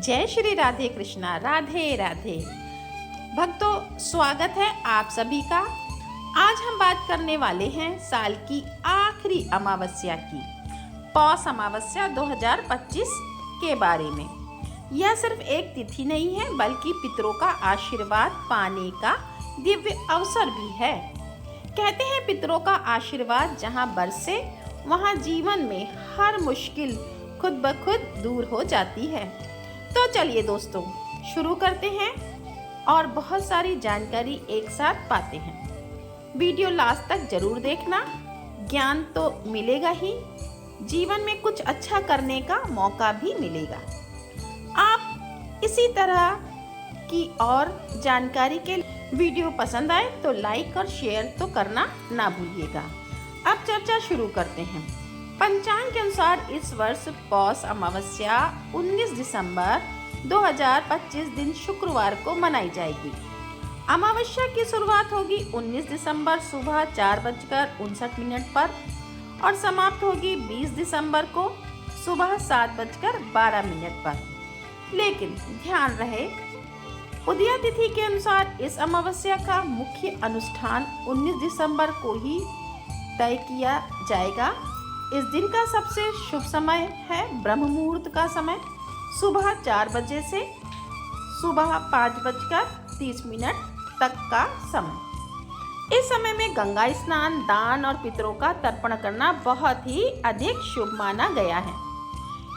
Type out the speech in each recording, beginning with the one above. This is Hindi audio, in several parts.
जय श्री राधे कृष्णा, राधे राधे। भक्तों, स्वागत है आप सभी का। आज हम बात करने वाले हैं साल की आखिरी अमावस्या की, पौष अमावस्या 2025 के बारे में। यह सिर्फ एक तिथि नहीं है, बल्कि पितरों का आशीर्वाद पाने का दिव्य अवसर भी है। कहते हैं पितरों का आशीर्वाद जहाँ बरसे, वहाँ जीवन में हर मुश्किल खुद ब खुद दूर हो जाती है। तो चलिए दोस्तों, शुरू करते हैं और बहुत सारी जानकारी एक साथ पाते हैं। वीडियो लास्ट तक जरूर देखना, ज्ञान तो मिलेगा ही, जीवन में कुछ अच्छा करने का मौका भी मिलेगा। आप इसी तरह की और जानकारी के वीडियो पसंद आए तो लाइक और शेयर तो करना ना भूलिएगा। अब चर्चा शुरू करते हैं। पंचांग के अनुसार इस वर्ष पौष अमावस्या 19 दिसंबर 2025 दिन शुक्रवार को मनाई जाएगी। अमावस्या की शुरुआत होगी 19 दिसंबर सुबह 4:59 पर और समाप्त होगी 20 दिसंबर को सुबह 7:12 पर। लेकिन ध्यान रहे, उदया तिथि के अनुसार इस अमावस्या का मुख्य अनुष्ठान 19 दिसंबर को ही तय किया जाएगा। इस दिन का सबसे शुभ समय है ब्रह्म मुहूर्त का समय, सुबह 4 बजे से सुबह 5:30 तक का समय। इस समय में गंगा स्नान, दान और पितरों का तर्पण करना बहुत ही अधिक शुभ माना गया है।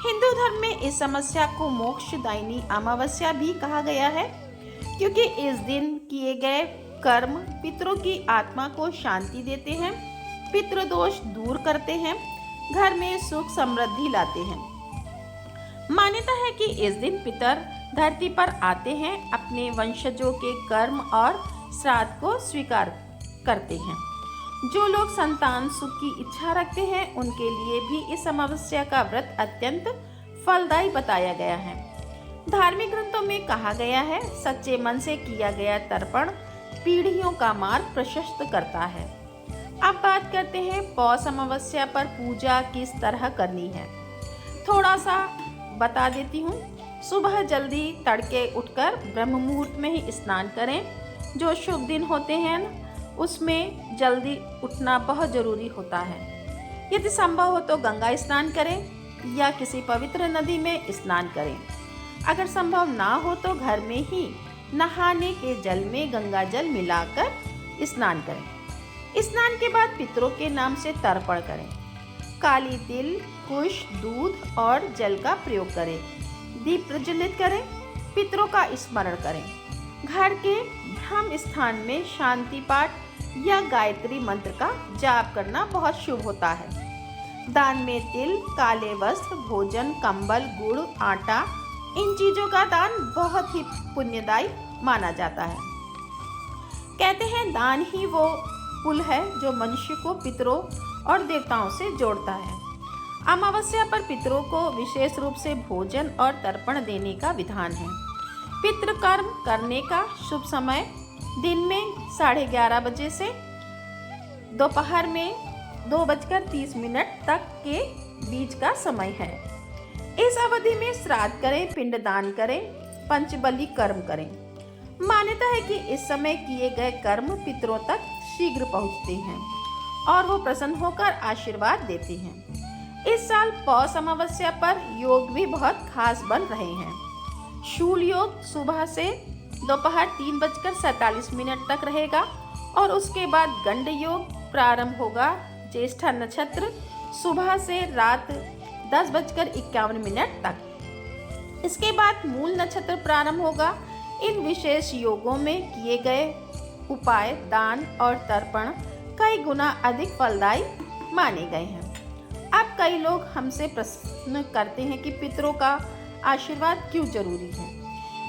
हिंदू धर्म में इस समस्या को मोक्षदायिनी अमावस्या भी कहा गया है, क्योंकि इस दिन किए गए कर्म पितरों की आत्मा को शांति देते हैं, पितृदोष दूर करते हैं, घर में सुख समृद्धि लाते हैं। मान्यता है कि इस दिन पितर धरती पर आते हैं, अपने वंशजों के कर्म और श्राद्ध को स्वीकार करते हैं। जो लोग संतान सुख की इच्छा रखते हैं, उनके लिए भी इस अमावस्या का व्रत अत्यंत फलदायी बताया गया है। धार्मिक ग्रंथों में कहा गया है, सच्चे मन से किया गया तर्पण पीढ़ियों का मार्ग प्रशस्त करता है। अब बात करते हैं पौष अमावस्या पर पूजा किस तरह करनी है। थोड़ा सा बता देती हूँ। सुबह जल्दी तड़के उठकर ब्रह्म मुहूर्त में ही स्नान करें। जो शुभ दिन होते हैं उसमें जल्दी उठना बहुत ज़रूरी होता है। यदि संभव हो तो गंगा स्नान करें या किसी पवित्र नदी में स्नान करें। अगर संभव ना हो तो घर में ही नहाने के जल में गंगा जल मिलाकर स्नान करें। स्नान के बाद पितरों के नाम से तर्पण करें। काली तिल, कुश, दूध और जल का प्रयोग करें। दीप प्रज्वलित करें, पितरों का स्मरण करें। घर के ब्रह्म स्थान में शांति पाठ या गायत्री मंत्र का जाप करना बहुत शुभ होता है। दान में तिल, काले वस्त्र, भोजन, कंबल, गुड़, आटा, इन चीजों का दान बहुत ही पुण्यदायी माना जाता है। कहते हैं दान ही वो पुल है जो मनुष्य को पितरों और देवताओं से जोड़ता है। अमावस्या पर पितरों को विशेष रूप से भोजन और तर्पण देने का विधान है। पितृकर्म करने का शुभ समय दिन में 11:30 बजे से दोपहर में 2:30 तक के बीच का समय है। इस अवधि में श्राद्ध करें, पिंडदान करें, पंचबली कर्म करें। मान्यता है कि इस समय किए गए कर्म पितरों तक शीघ्र पहुंचते हैं और वो प्रसन्न होकर आशीर्वाद देते हैं। इस साल पौष अमावस्या पर योग भी बहुत खास बन रहे हैं। शूल योग सुबह से दोपहर 3:47 तक रहेगा और उसके बाद गंड योग प्रारंभ होगा। ज्येष्ठा नक्षत्र सुबह से रात 10:51 तक। इसके बाद मूल नक्षत्र प्रारंभ होगा। इन विशेष योगों में किए गए उपाय, दान और तर्पण कई गुना अधिक फलदायी माने गए हैं। अब कई लोग हमसे प्रश्न करते हैं कि पितरों का आशीर्वाद क्यों जरूरी है।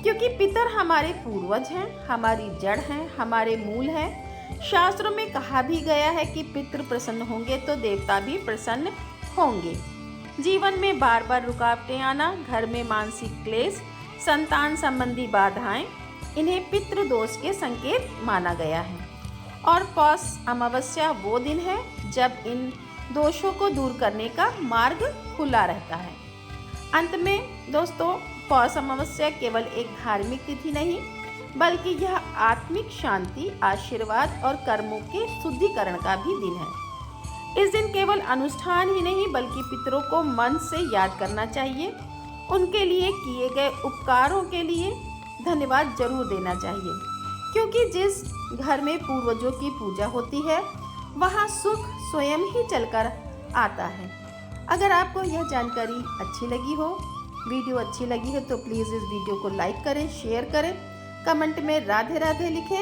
क्योंकि पितर हमारे पूर्वज हैं, हमारी जड़ हैं, हमारे मूल हैं। शास्त्रों में कहा भी गया है कि पितृ प्रसन्न होंगे तो देवता भी प्रसन्न होंगे। जीवन में बार बार रुकावटें आना, घर में मानसिक क्लेश, संतान संबंधी बाधाएं, इन्हें पितृदोष के संकेत माना गया है। और पौष अमावस्या वो दिन है जब इन दोषों को दूर करने का मार्ग खुला रहता है। अंत में दोस्तों, पौष अमावस्या केवल एक धार्मिक तिथि नहीं, बल्कि यह आत्मिक शांति, आशीर्वाद और कर्मों के शुद्धिकरण का भी दिन है। इस दिन केवल अनुष्ठान ही नहीं, बल्कि पितरों को मन से याद करना चाहिए। उनके लिए किए गए उपकारों के लिए धन्यवाद जरूर देना चाहिए, क्योंकि जिस घर में पूर्वजों की पूजा होती है वहाँ सुख स्वयं ही चलकर आता है। अगर आपको यह जानकारी अच्छी लगी हो, वीडियो अच्छी लगी हो, तो प्लीज़ इस वीडियो को लाइक करें, शेयर करें, कमेंट में राधे राधे लिखें।